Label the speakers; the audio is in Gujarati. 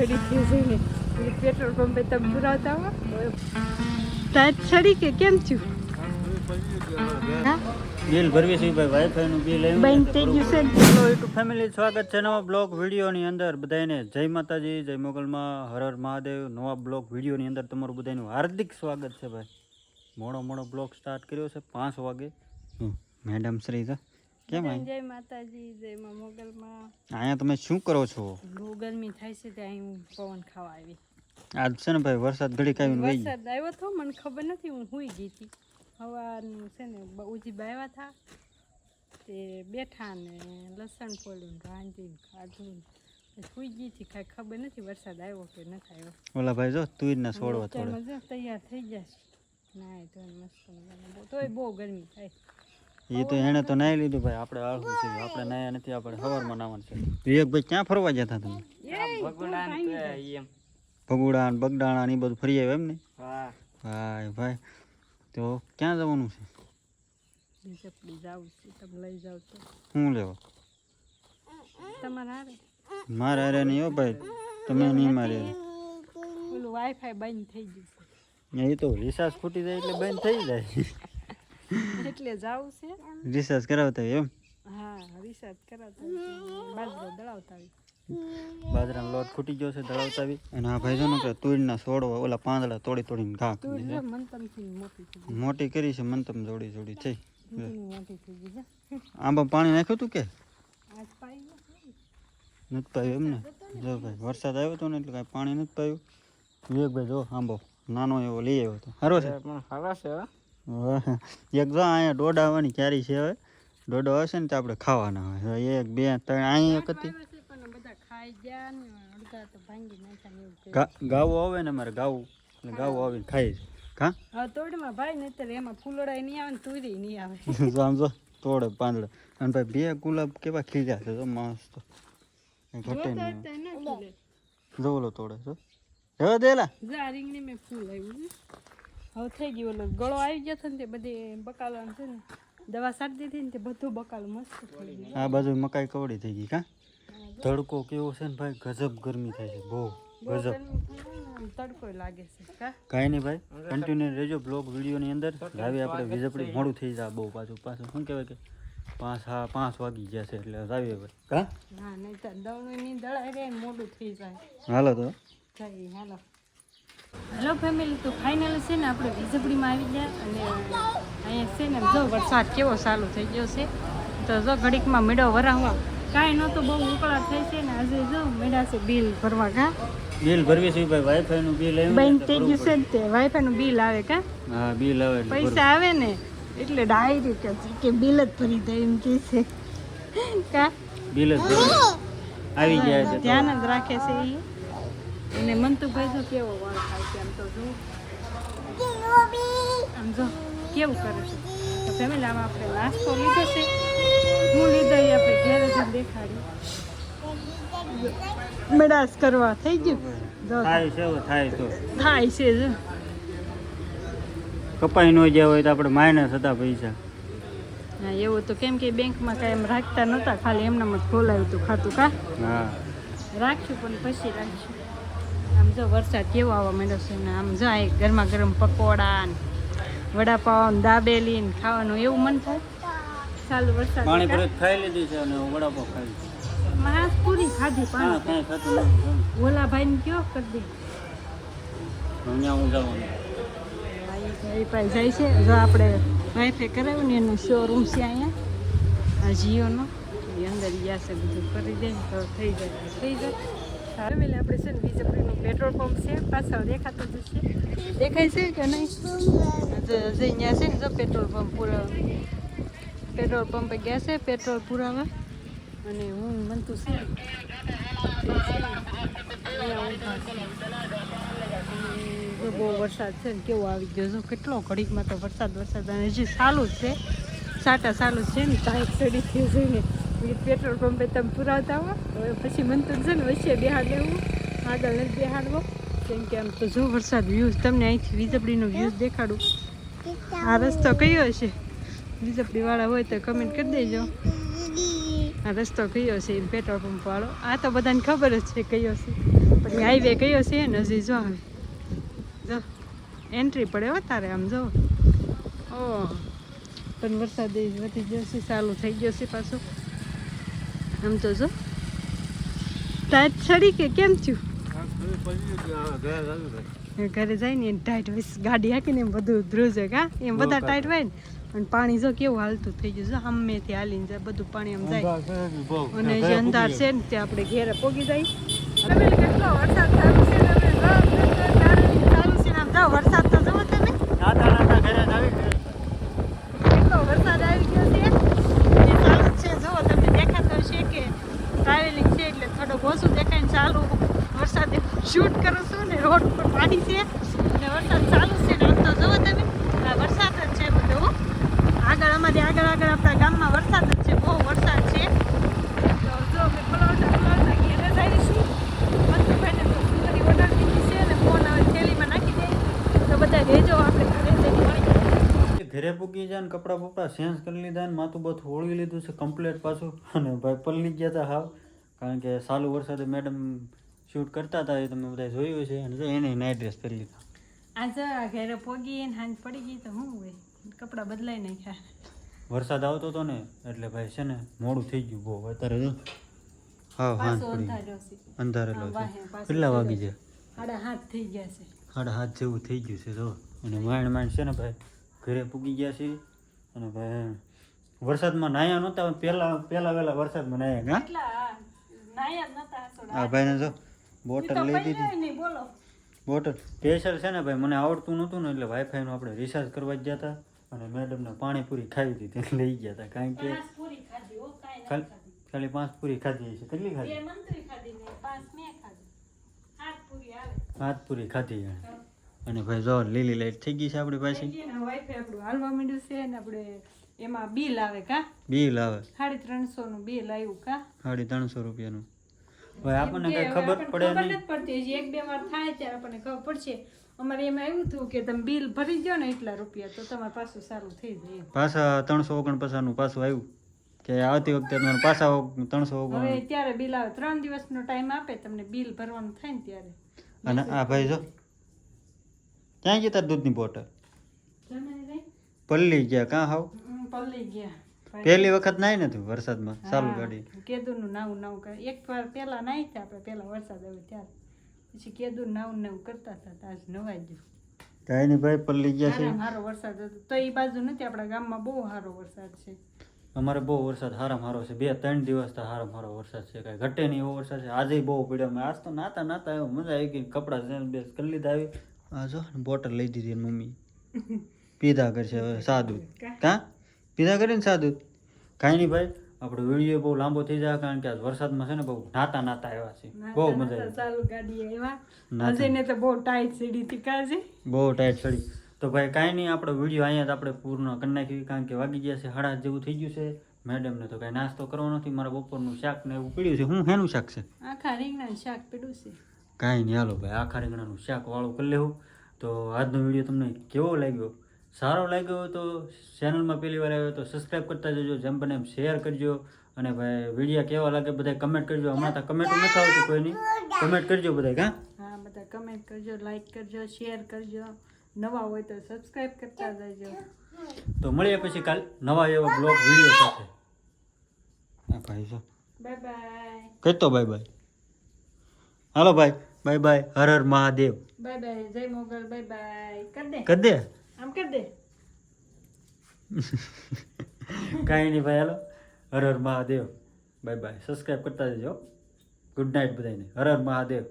Speaker 1: સડી થયું છે ને પેટ્રોલ પંપે તમે પુરાવતા હો ટાઈટ સડી કે કેમ છું
Speaker 2: બિલ ભરવી છે ભાઈ વાઈફાઈ નું બિલ આવ્યું
Speaker 1: બંધ થઈ ગયું છે
Speaker 2: હેલો યુટ્યુબ ફેમિલી, સ્વાગત છે નવા બ્લોગ વિડીયોની અંદર. બધાને જય માતાજી, જય મોગલમાં, હર હર મહાદેવ. નવા બ્લોગ વિડીયોની અંદર તમારું બધાનું હાર્દિક સ્વાગત છે ભાઈ. મોડો બ્લોગ સ્ટાર્ટ કર્યો છે 5 વાગે. મેડમ શ્રી છે કેમ
Speaker 1: જય માતાજી, જય મોગલમાં.
Speaker 2: અહીંયા તમે શું કરો છો?
Speaker 1: બહુ ગરમી થાય છે ત્યાં હું પવન ખાવા આવી.
Speaker 2: આજ છે ને ભાઈ વરસાદ ઘડીક આવીને વહી ગયો.
Speaker 1: વરસાદ આવ્યો તો મને ખબર નથી, હું હુઈ ગઈ હતી. સવારનું છે ને ઉજી બાવ્યા હતા તે બેઠા ને લસણ ફોલીને રાંધીને ખાધું સુઈ ગઈ હતી. કાંઈ ખબર નથી વરસાદ આવ્યો કે નથી આવ્યો.
Speaker 2: ઓલા ભાઈ જો તુઈરના છોડવા થોડા
Speaker 1: તૈયાર થઈ જશે ના તો મસ્ત તોય બહુ ગરમી થાય.
Speaker 2: એ તો એને તો નાઈ લીધું ભાઈ, આપણે આળસુ છે, આપણે નાયા નથી, આપણે સવારમાં નાવાનું છે. વિવેકભાઈ ક્યાં ફરવા ગયા હતા તમે? ભગુડા ને બગડાણા ને એ બધું ફરી આવ્યા એમ ને? ભાઈ ભાઈ તો ક્યાં જવાનું છે?
Speaker 1: ચપડી જાવું છે, તમે લઈ જાવ તો
Speaker 2: શું લેવા?
Speaker 1: તમારા હારે
Speaker 2: મારે હારે નહીં હો ભાઈ, તમે નહીં મારે.
Speaker 1: ઓલું વાઈફાઈ બંધ થઈ ગયું છે.
Speaker 2: એ તો રિચાર્જ ફૂટી જાય એટલે બંધ થઈ જાય
Speaker 1: એટલે જાવું છે.
Speaker 2: રિચાર્જ કરાવતા એમ?
Speaker 1: હા રિચાર્જ કરાવતા બાજરો દળાવતા આવી.
Speaker 2: બાજરાનો લોટ ફૂટી ગયો છે, દળાવતા આવી. અને આ ભાઈ જો ને તુરના છોડવા ઓલા પાંદડા તોડીને ઘા કરી દે. મોટી કરી છે મંતમ જોડી થઈ. આંબા પાણી નાખ્યું તું કે નથી પાયું એમ ને? જો ભાઈ વરસાદ આવ્યો હતો ને એટલે કાંઈ પાણી નથી પાયું. વિવેકભાઈ જો આંબો નાનો એવો લઈ આવ્યો હતો, સારો છે. એક જો અહીંયા દોડ આવવાની ક્યારી છે. હવે દોડો આવશે ને તો આપણે ખાવાના હોય. 1 2 3 અહીં એક હતી. ગાવું આવે ને અમારે ગાવું એટલે ગાવું આવીને ખાઈ છે. હા
Speaker 1: તોડમાં ભાઈ નહીતર એમાં ફૂલડા નહીં આવે ને તુરી નહીં આવે.
Speaker 2: આમ જો તોડે પાંદડા. અને ભાઈ 2 ગુલાબ કેવા ખીલ્યા છે તો મસ્ત, ઘટે નહીં. જો ઓલો તોડે છો હવે દેલા
Speaker 1: જા રીંગણી મેં ફૂલ આવ્યું હવે થઈ ગયું. ઓલો ગળો આવી ગયો છે ને તે બધી બકાલો છે ને દવા સાટી દીધી ને તે બધું બકાલું મસ્ત થઈ ગયું.
Speaker 2: આ બાજુ મકાઈ કવડી થઈ ગઈ. તડકો કેવો છે ને ભાઈ, ગજબ ગરમી થાય છે, બહુ ગજબ
Speaker 1: તડકો લાગે છે.
Speaker 2: કાંઈ નહીં ભાઈ, કન્ટિન્યુ રહેજો બ્લોગ વિડીયોની અંદર. જાવી આપણે વીજપડી મોડું થઈ જાય બહુ, પાછું શું કહેવાય કે 5 વાગી ગયા છે એટલે જાવીએ ભાઈ.
Speaker 1: હા નહીં તો દવણું ની દળાઈ રહે ને મોડું થઈ જાય.
Speaker 2: હાલો તો
Speaker 1: હાલો ફેમિલી, તો ફાઇનલ છે ને આપણે વીજપડીમાં આવી ગયા. અને અહીંયા છે ને જો વરસાદ કેવો ચાલુ થઈ ગયો છે. તો જો ઘડીકમાં મેળો વરાવવા કાંઈ નહોતું, બહુ ઉકળાટ થાય છે ને. આજે જો મેળા છે બિલ ભરવા.
Speaker 2: બિલ ભરવી છે ભાઈ, વાઈફાઈ નું બિલ આવ્યું
Speaker 1: બંધ થઈ ગયું છે ને તે વાઈફાઈ નું બિલ આવે.
Speaker 2: હા બિલ આવે,
Speaker 1: પૈસા આવે ને એટલે ડાયરેક્ટ કે બિલ જ ભરી દે એમ કે છે.
Speaker 2: બિલ જ આવી ગયા છે,
Speaker 1: ધ્યાન જ રાખે છે એ. અને મંતુભાઈ જો કેવો વાળ થાય છે, આમ તો જો આમ જો કેવું કરે છે. તો ફેમિલી આમાં આપણે નાસ્તો લીધો છે, હું લીધો એ આપણે ઘેરે જ દેખાડી મેળાસ કરવા થઈ ગયું.
Speaker 2: થાય
Speaker 1: છે જો
Speaker 2: કપાઈ ન ગયા હોય તો આપણે માઇનસ હતા પૈસા.
Speaker 1: હા એવું તો કેમ કે બેંકમાં કાંઈ એમ રાખતા નહોતા, ખાલી એમનામાં જ ખોલાવ્યું હતું ખાતું.
Speaker 2: હા
Speaker 1: રાખ્યું પણ પછી રાખ્યું. આમ જો વરસાદ કેવો આવવા માંડ્યો છે ને આમ જો આ ગરમા ગરમ પકોડા ને વડાપાવ ને દાબેલી ને ખાવાનું એવું મન થાય. ચાલુ વરસાદ
Speaker 2: પાણી પર ખાઈ લીધી છે અને વડાપાવ ખાઈ લીધી.
Speaker 1: માસ પૂરી ખાધી પાણી.
Speaker 2: કાંઈ થતું નથી.
Speaker 1: ઓલા ભાઈ ને કયો કરી દે
Speaker 2: અહીંયા હું જવાનું.
Speaker 1: એ પાસે જાય છે. જો આપણે વાઈફાઈ કરાવ્યું ને એનું શોરૂમ છે અહીંયા આ જીઓનો, એ અંદર ગયા છે, બધું કરી દે તો થઈ જાય. ફેમિલી આપણે છે ને વીજપડીનું પેટ્રોલ પંપ છે, પાછળ દેખાતું જ છે. દેખાય છે કે નહીં? અહીંયા છે ને જો પેટ્રોલ પંપે ગયા છે પેટ્રોલ પુરાવા. અને હું મંતુ છે બહુ વરસાદ છે ને કેવો આવી ગયો જો કેટલો ઘડીકમાં તો વરસાદ અને હજી ચાલુ જ છે, સાટા ચાલુ જ છે ને. ટાઈટ સડી થયું છે ને પેટ્રોલ પંપે તમે પુરાવતા હો. હવે પછી મંતુ છે ને વચ્ચે બેહાડ લેવું, આગળ નથી બેહાડવો કેમ કે આમ તો જો વરસાદ વ્યૂઝ તમને અહીંથી વીજપડીનો વ્યૂઝ દેખાડું. આ રસ્તો કયો હશે? વીજપડીવાળા હોય તો કમેન્ટ કરી દેજો. આ રસ્તો કયો છે પેટ્રોલ પંપ વાળો? આ તો બધાને ખબર જ છે કયો છે. પછી હાઈવે કયો છે ને હજી જો હવે જો એન્ટ્રી પડે હો તારે આમ જો ઓહ પણ વરસાદ વધી ગયો છે ચાલુ થઈ ગયો છે પાછું આમ તો જો ટાઈટ ચડી કે કેમ થયું ઘરે જાય ને ટાઈટ હોય ગાડી હાકીને એમ બધું ધ્રુજે કા એમ બધા ટાઈટ હોય ને અને પાણી જો કેવું હાલતું થઈ ગયું જો સામેથી હાલીને જાય બધું પાણી આમ જાય અને જે અંધાર છે ને ત્યાં આપણે ઘેરે પોગી જાય કેટલો વરસાદ ચાલુ છે ને ચાલુ છે ને આમ જાઓ વરસાદ તો જવો તમે કેટલો વરસાદ આવી ગયો છે એ ચાલુ છે જુઓ તમને દેખાતો છે કે ટ્રાવેલિંગ છે એટલે થોડુંક ઓછું દેખાય ને ચાલુ વરસાદે શૂટ કરું છું ને રોડ પર પાણી છે અને વરસાદ ચાલુ છે ને આમ તો જુઓ તમે આ વરસાદ જ છે બધો આગળ અમારી આગળ આપણા ગામમાં વરસાદ જ છે બહુ વરસાદ છે તો જો અમે પલાવતા ઘેરે જઈશું મસ્તીભાઈને તો સુંદરી ઓર્ડર દીધી છે ને ફોન આવે થેલીમાં નાખી દે તો બધા રહેજો આપણે ઘરે જઈને મળી
Speaker 2: ઘરે પૂકી જાય ને કપડાં બપડા ચેન્જ કરી લીધા ને માથું બધું ઓળવી લીધું છે કમ્પ્લેટ પાછું અને ભાઈ પલળી ગયા હતા હાવ કારણ કે ચાલુ વરસાદે મેડમ શૂટ કરતા હતા એ તમે બધા જોયું છે અને એને નાઇટ ડ્રેસ પહેરી લીધા
Speaker 1: આજે ઘરે પોગી ને હાંજ પડી ગઈ તો શું હોય કપડાં બદલાઈ નાખ્યા
Speaker 2: વરસાદ આવતો હતો ને એટલે ભાઈ છે ને મોડું થઈ ગયું બહુ અત્યારે જો હા હાંજ પડી અંધારેલો છે કેટલા વાગી છે
Speaker 1: 7:30 થઈ ગયા છે
Speaker 2: 7:30 જેવું થઈ ગયું છે જો અને માંડ છે ને ભાઈ ઘરે પૂગી ગયા છે અને ભાઈ વરસાદમાં નાયા નહોતા પહેલા વહેલા વરસાદમાં નાયા હા ભાઈને જો બોટલ લઈ દીધી બોટલ સ્પેશિયલ છે ને ભાઈ મને આવડતું નહોતું ને એટલે વાઈફાઈનું આપણે રિચાર્જ કરવા જ ગયા હતા અને મેડમને પાણીપુરી ખાવી હતી તેને લઈ ગયા હતા કારણ કે ખાલી 5 પૂરી ખાધી છે કેટલી ખાધી 5 પૂરી ખાધી અને ભાઈ જો લીલી લાઈટ થઈ ગઈ છે આપણી પાસે
Speaker 1: વાઈફાઈ આપણું હાલવા માંડ્યું છે ને આપણે એમાં બિલ આવે કા
Speaker 2: બિલ આવે
Speaker 1: 350 નું બિલ આવ્યું કા
Speaker 2: 350 રૂપિયાનું ભાઈ આપણને કઈ ખબર પડે નહીં
Speaker 1: નથી પડતી હજી 1-2 વાર થાય ત્યારે આપણને ખબર પડશે અમારે એમાં આવ્યું હતું કે તમે બિલ ભરી દો ને એટલા રૂપિયા તો તમારે પાછું સારું થઈ જાય
Speaker 2: પાછા 349 નું પાછું આવ્યું કે આવતી વખતે તમારે પાછા 349
Speaker 1: હવે ત્યારે બિલ આવે 3 દિવસનો ટાઈમ આપે તમને બિલ ભરવાનું થાય ને ત્યારે
Speaker 2: અને આ ભાઈ જો ક્યાં ગયા તાર દૂધની બોટલ પલ્લી ગયા કાં હાવ
Speaker 1: પલ્લી ગયા
Speaker 2: પહેલી વખત નાઈ નથી વરસાદમાં ચાલુ ગાડી
Speaker 1: કેદુનું નાવું કરે એક વાર પેલા નાઈ હતા આપણે પેલા વરસાદ આવ્યો ત્યારે પછી કેદું નાવું કરતા હતા આજ નવાઈ ગયું
Speaker 2: કાંઈ નહીં ભાઈ પલ્લી ગયા છે
Speaker 1: સારો વરસાદ હતો તો એ બાજુ નથી આપણા ગામમાં બહુ સારો વરસાદ છે
Speaker 2: અમારે બહુ વરસાદ હારામાં હારો છે 2-3 દિવસ તો હારામાં હારો વરસાદ છે કાંઈ ઘટે નહીં એવો વરસાદ છે આજે બહુ પડ્યો મેં આજ તો નાતા આવ્યો મજા આવી ગઈ કપડાં ચેન્જ બેસ કરી લીધા આવી આ જો બોટલ લઈ દીધી મમ્મી પીધા કરશે હવે સાદું કાં પીધા કરીને સાદું કાંઈ નહીં ભાઈ આપણો વિડીયો બહુ લાંબો થઈ જાય કારણ કે આજ વરસાદમાં છે ને બહુ નાતા આવ્યા છે બહુ મજા આવી
Speaker 1: ચાલુ ગાડી આવ્યા અજયને તો બહુ ટાઈટ સીડી તીકા છે
Speaker 2: બહુ ટાઈટ ચડી તો ભાઈ કાંઈ નહીં આપણો વિડીયો અહીંયા જ આપણે પૂર્ણ કરી નાખ્યું કારણ કે વાગી ગયા છે 8:30 જેવું થઈ ગયું છે મેડમને તો કાંઈ નાસ્તો કરવો નથી મારા બપોરનું શાક ને એવું પીડ્યું છે હું હેનું શાક છે
Speaker 1: આખા રીંગણાનું શાક પીડ્યું છે
Speaker 2: કાંઈ નહીં હાલો ભાઈ આખા રીંગણાનું શાક વાળું કરી લેવું તો આજનો વિડીયો તમને કેવો લાગ્યો સારો લાગ્યો હોય તો ચેનલમાં પહેલી વાર આવ્યો તો સબસ્ક્રાઈબ કરતા જજો જેમ બને એમ શેર કરજો અને ભાઈ વિડીયો કેવા લાગે બધા કમેન્ટ કરજો હમણાં તો કમેન્ટ નથી આવતી કોઈની કમેન્ટ કરજો બધા
Speaker 1: હા બધા કમેન્ટ કરજો લાઈક કરજો શેર કરજો નવા હોય તો સબસ્ક્રાઈબ કરતા જજો
Speaker 2: તો મળીએ પછી કાલ નવા એવા બ્લોગ વિડીયો સાથે હા ભાઈ જો
Speaker 1: બાય બાય
Speaker 2: કહેતો બાય બાય હાલો ભાઈ bye by Har Har Mahadev
Speaker 1: bye bye જય મોગલ બાય બાય
Speaker 2: કર દે
Speaker 1: આમ કર દે
Speaker 2: કાંઈ નહીં ભાઈ હાલો Har Har Mahadev bye bye subscribe કરતા જજો ગુડ નાઇટ બધાને હર હર મહાદેવ